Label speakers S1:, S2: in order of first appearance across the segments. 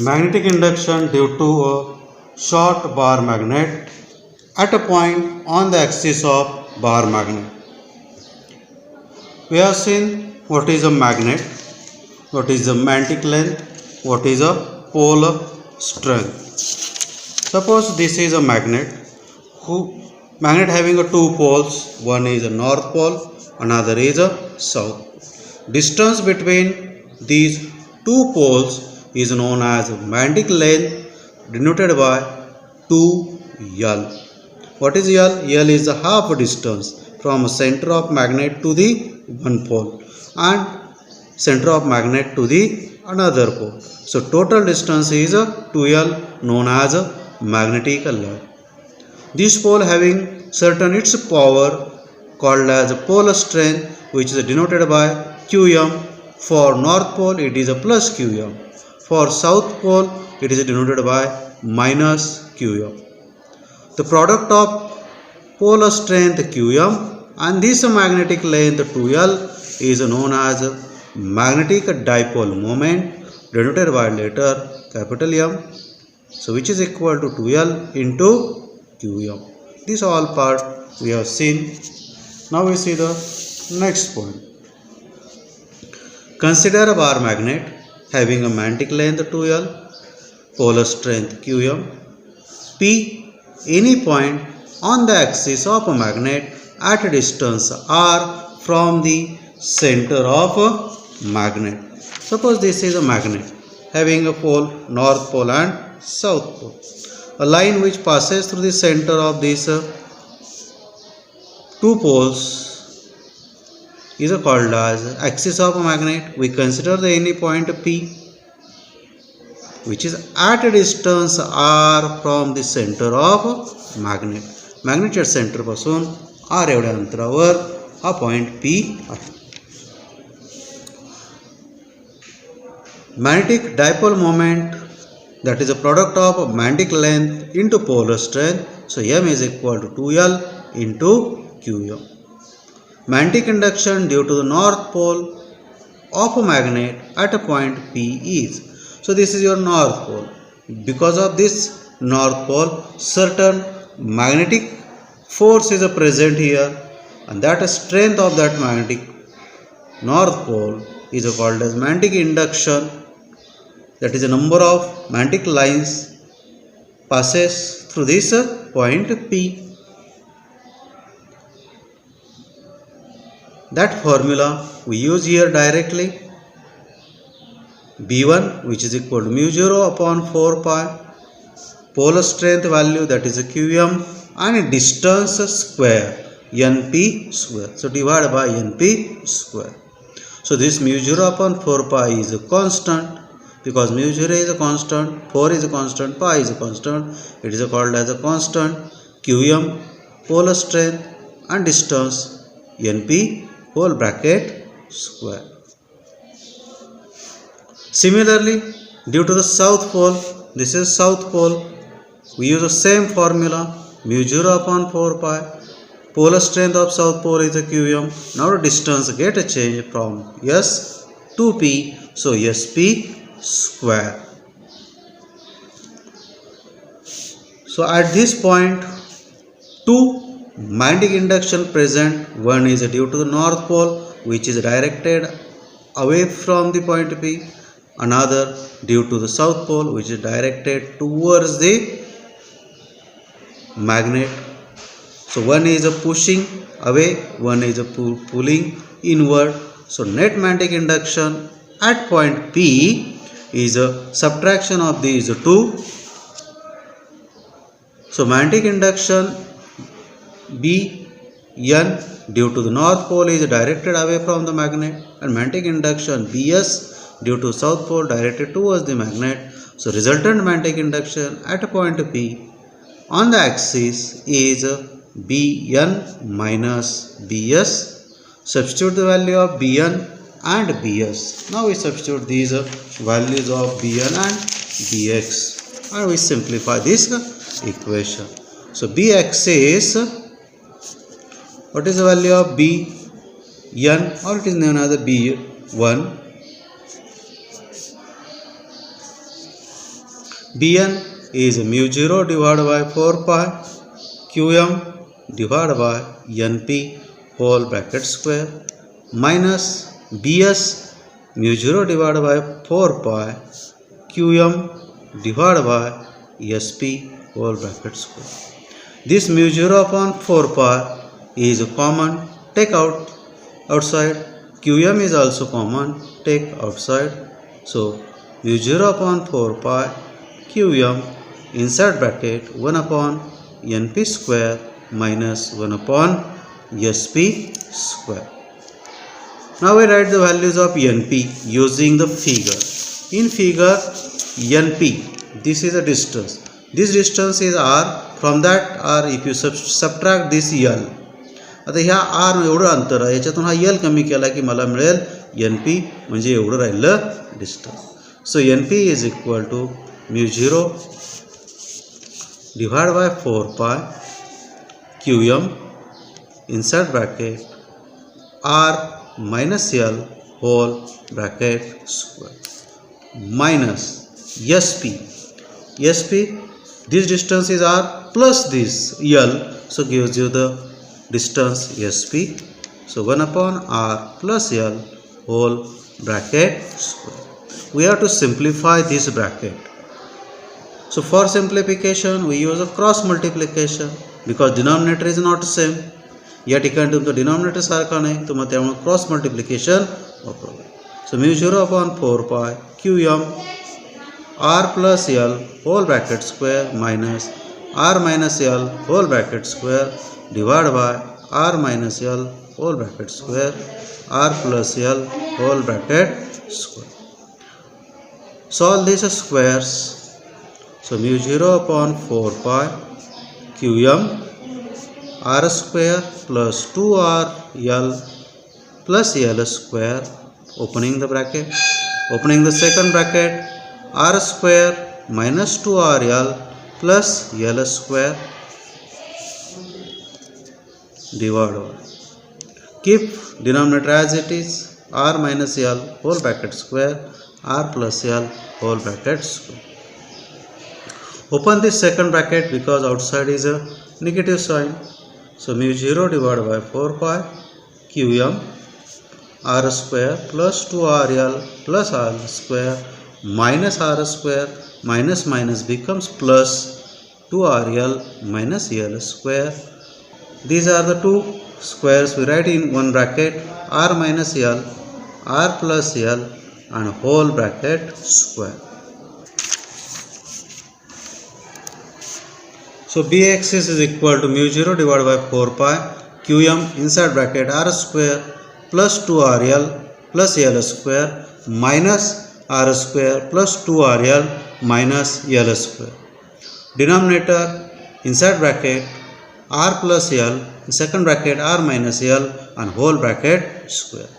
S1: Magnetic induction due to a short bar magnet at a point on the axis of bar magnet. We have seen what is a magnet, what is the magnetic length, what is a pole strength. Suppose this is a magnet having a two poles, one is a north pole, another is a south. Distance between these two poles is known as magnetic length, denoted by 2L. What is L? L is the half distance from center of magnet to the one pole and center of magnet to the another pole. So total distance is 2L, known as magnetic length. This pole having certain its power called as pole strength, which is denoted by Qm. For north pole it is a plus Qm. For south pole it is denoted by minus Qm. The product of pole strength Qm and this magnetic length 2L is known as magnetic dipole moment, denoted by letter capital M. So which is equal to 2L into Qm. This all part we have seen. Now we see the next point. Consider a bar magnet having a magnetic length 2L, pole strength Qm, P any point on the axis of a magnet at a distance r from the center of a magnet. Suppose this is a magnet having a pole, north pole and south pole. A line which passes through the center of these two poles is called as axis of a magnet. We consider the any point P which is at a distance r from the center of magnet. Magnetच्या centre पासून r एवढ्या अंतरावर हा point P आहे. Magnetic dipole moment, that is a product of magnetic length into polar strength. So M is equal to 2L into Qm. Magnetic induction due to the north pole of a magnet at a point P is. So this is your north pole. Because of this north pole, certain magnetic force is present here, and that strength of that magnetic north pole is called as magnetic induction. That is a number of magnetic lines passes through this point P. That formula we use here directly. B1 which is equal to mu 0 upon 4 pi, pole strength value that is a Qm, and distance square Np square. So divide by Np square. So this mu 0 upon 4 pi is a constant. Because mu 0 is a constant, 4 is a constant, pi is a constant, it is called as a constant. Qm, pole strength and distance Np whole bracket square. Similarly, due to the south pole, this is south pole, we use the same formula, mu 0 upon 4 pi, pole strength of south pole is a Qm. Now the distance get a change from S to P, so Sp square. So at this point, two magnetic induction present. One is due to the north pole which is directed away from the point P, another due to the south pole which is directed towards the magnet. So one is pushing away, one is pulling inward. So net magnetic induction at point P is a subtraction of these two. So magnetic induction Bn due to the north pole is directed away from the magnet, and magnetic induction Bs due to south pole directed towards the magnet. So resultant magnetic induction at a point P on the axis is Bn minus Bs. Substitute the value of Bn and Bs. Now we substitute these values of Bn and Bx and we simplify this equation. So Bx is, what is the value of Bn, or it is known as a B1 Bn is mu 0 divided by 4 pi Qm divided by Np whole bracket square minus Bs mu 0 divided by 4 pi Qm divided by Sp whole bracket square. This mu 0 upon 4 pi is common, take outside. Qm is also common, take outside. So mu 0 upon 4 pi Qm inside bracket 1 upon Np square minus 1 upon Sp square. Now we write the values of Np using the figure. In figure Np, this is a distance. This distance is r. From that r, if you subtract this L, आता ह्या r एवढं अंतर आहे, याच्यातून हा L कमी केला की मला मिळेल Np, म्हणजे एवढं राहिलं distance. So Np is equal to mu 0 divided by 4 pi Qm inside bracket r minus L whole bracket square minus Sp. This distance is r plus this L, so gives you the distance Sp. So 1 upon r plus L whole bracket square. We have to simplify this bracket. So for simplification we use a cross multiplication because denominator is not same. या ठिकाणी तुमचं denominator सारखा नाही, तर मग त्यामुळे cross multiplication वापरावं. सो mu 0 upon 4 pi Qm r plus L whole bracket square minus r minus L whole bracket square divided by r minus L whole bracket square r plus L whole bracket square. Solve these squares. So mu 0 upon 4 pi Qm r square plus 2r L plus L square, opening the bracket, opening the second bracket, r square minus 2r L plus L square divided by, keep denominator as it is, r minus L whole bracket square r plus L whole bracket square. Open this second bracket because outside is a negative sign. So mu 0 divided by 4 pi Qm r square plus 2rl plus r square minus r square, minus minus becomes plus 2rl minus l square. These are the two squares we write in one bracket, r minus L, r plus L and whole bracket square. So Bx is equal to mu 0 divided by 4 pi Qm inside bracket r square plus 2rl plus L square minus r square plus 2rl minus L square. Denominator inside bracket r plus L, second bracket r minus L and whole bracket square.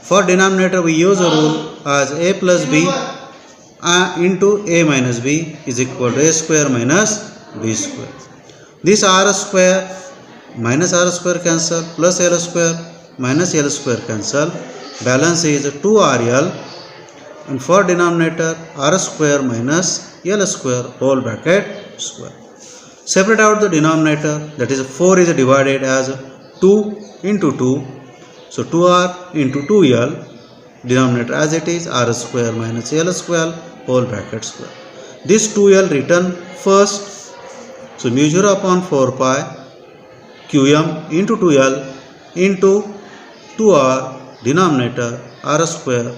S1: For denominator we use a rule as a plus b into a minus b is equal to a square minus b square. This r square minus r square cancel, plus L square minus L square cancel, balance is 2rl, and for denominator r square minus L square whole bracket square. Separate out the denominator, that is 4 is divided as 2 into 2, so 2r into 2l, denominator as it is, r square minus L square whole bracket square. This 2l written first, so mu 0 upon 4 pi Qm into 2l into 2r, denominator r square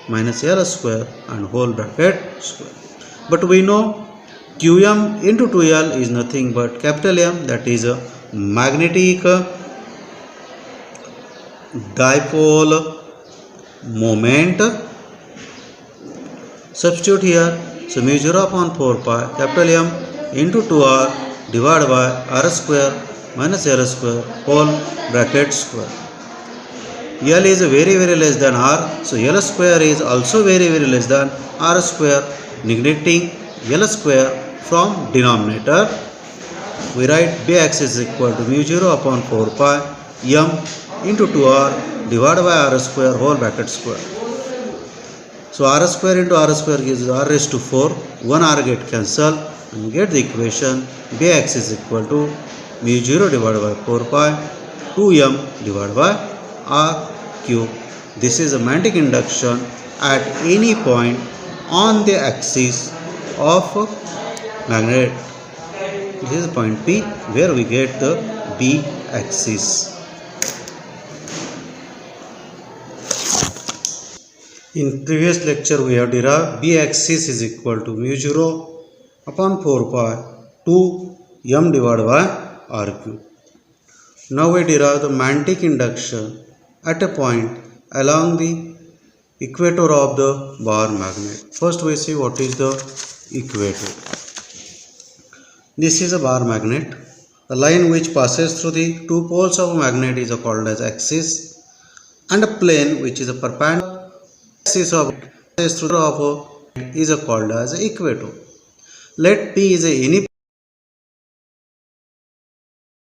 S1: minus L square and whole bracket square. But we know Qm into 2l is nothing but capital M, that is a magnetic dipole moment. Substitute here, so mu 0 upon 4 pi capital M into 2r divided by r square minus L square whole bracket square. L is very less than r, so L square is also very less than r square, neglecting L square from denominator. We write Bx is equal to mu 0 upon 4 pi M into 2r divided by r square whole bracket square. So r square into r square gives r raised to 4. 1 r get cancelled and get the equation Bx is equal to mu 0 divided by 4 pi 2m divided by r cube. This is a magnetic induction at any point on the axis of magnet. This is point P where we get the B axis. In previous lecture we have derived B axis is equal to mu 0 upon 4 pi 2 m divided by r cube. Now we derive the magnetic induction at a point along the equator of the bar magnet. First we see what is the equator. This is a bar magnet. The line which passes through the two poles of a magnet is called as axis, and a plane which is a perpendicular axis of is called as equator. Let P is any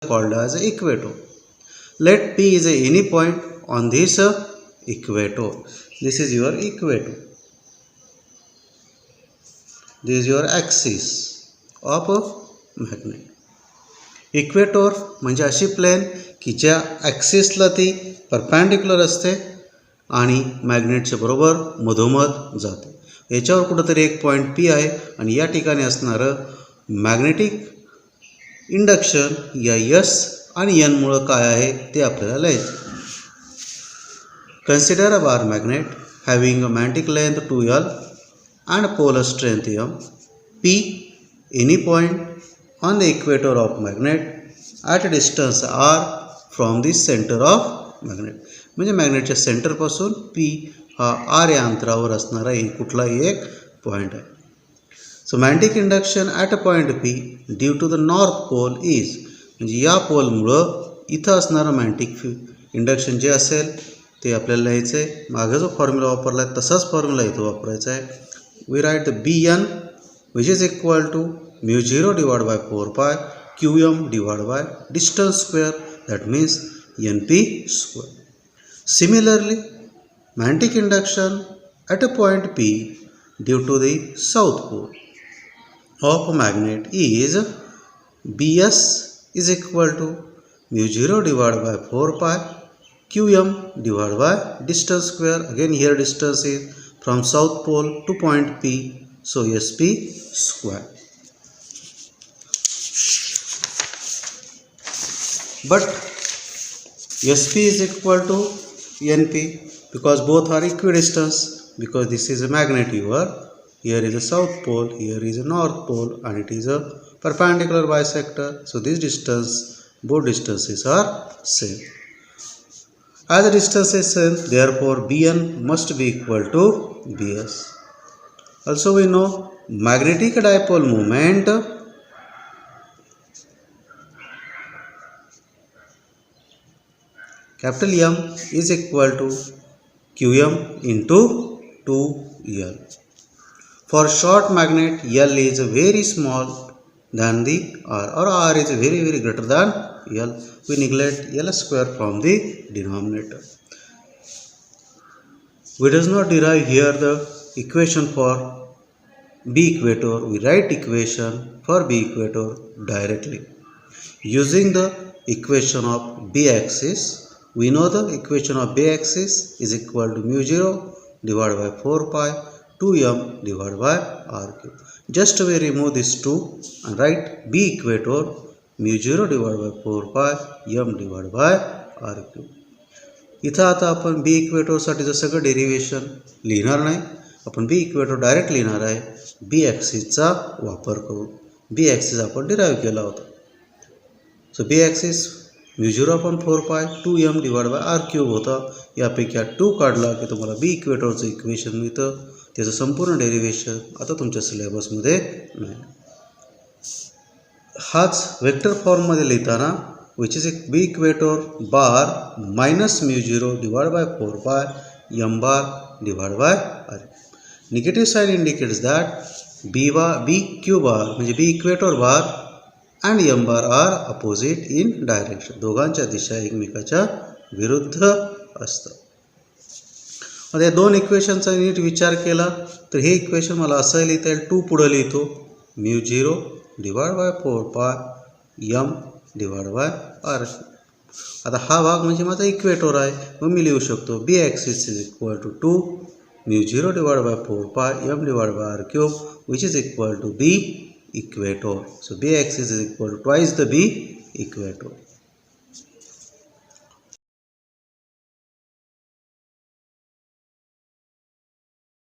S1: called as equator. Let P is any point on this equator. This is your equator. This is your axis of magnet. Equator म्हणजे अशी plane की ज्या ॲक्सिसला ती perpendicular असते आणि मॅग्नेटच्या बरोबर मधोमध जाते. याच्यावर कुठंतरी एक पॉईंट पी आहे आणि या ठिकाणी असणारं मॅग्नेटिक इंडक्शन या यस आणि एन मुळे काय आहे ते आपल्याला लिहायचं. Consider a bar magnet having a magnetic length 2L and polar strength M. P any point on the equator of magnet at a distance r from the center of magnet. म्हणजे मॅग्नेटच्या सेंटरपासून P हा r या अंतरावर असणारा एक कुठलाही एक point आहे. So magnetic induction at a point P due to the north pole is, म्हणजे या पोलमुळं इथं असणारं मॅग्नेटिक इंडक्शन जे असेल ते आपल्याला लिहायचं आहे. मागे जो फॉर्म्युला वापरला आहे तसाच फॉर्म्युला इथं वापरायचा आहे. We write the Bn which is equal to mu 0 divided by 4 pi qm divided by distance square, that means np square. Similarly, magnetic induction at a point P due to the south pole of a magnet is Bs is equal to mu 0 divided by 4 pi qm divided by distance square. Again here distance is from south pole to point P, so sp square. But sp is equal to np because both are equidistant, because this is a magnet here is a south pole, here is a north pole, and it is a perpendicular bisector, so this distance, both distances are same. As the distance is same, therefore Bn must be equal to Bs. Also we know magnetic dipole moment capital M is equal to Qm into 2L. For short magnet, L is very small than the R, or R is very greater than L. We neglect L square from the denominator. We does not derive here the equation for B equator. We write equation for B equator directly. Using the equation of B axis, we know the equation of B axis is equal to mu 0 divided by 4 pi 2m divided by r cube. Just we remove this 2 and write B equator mu 0 divided by 4 pi m divided by r cube. इथं आता आपण B इक्वेटरसाठीचं सगळं derivation लिहिणार नाही. आपण B equator direct लिहिणार आहे B ॲक्सिसचा वापर करून. बी ॲक्सिस आपण डिराईव्ह केला होता. So B axis mu 0/4 pi 2m divide by r cube होता. यापैकी 2 काढला की तुम्हाला बी इक्वेटरचं इक्वेशन मिळतं. त्याचं संपूर्ण डेरिव्हेशन आता तुमच्या सिलेबसमध्ये नाही. हाच वेक्टर फॉर्ममध्ये लिहिताना which is b equator bar minus mu 0 divided by 4 pi m bar divided by r. Negative sign indicates that b q bar म्हणजे b equator bar and m bar are opposite in direction. दोघांच्या दिशा एकमेकाच्या विरुद्ध असतात. आता या दोन इक्वेशनचा NEET विचार केला तर हे इक्वेशन मला असं लिहिता येईल, 2 पुढं लिहितो, μ0 divide by 4 pi m divide by r. आता हा भाग म्हणजे माझा इक्वेटर आहे, मग मी लिहू शकतो B axis is equal to 2 μ0 divide by 4 pi m divide by r cube which is equal to b equator. So b axis is equal to twice the b equator.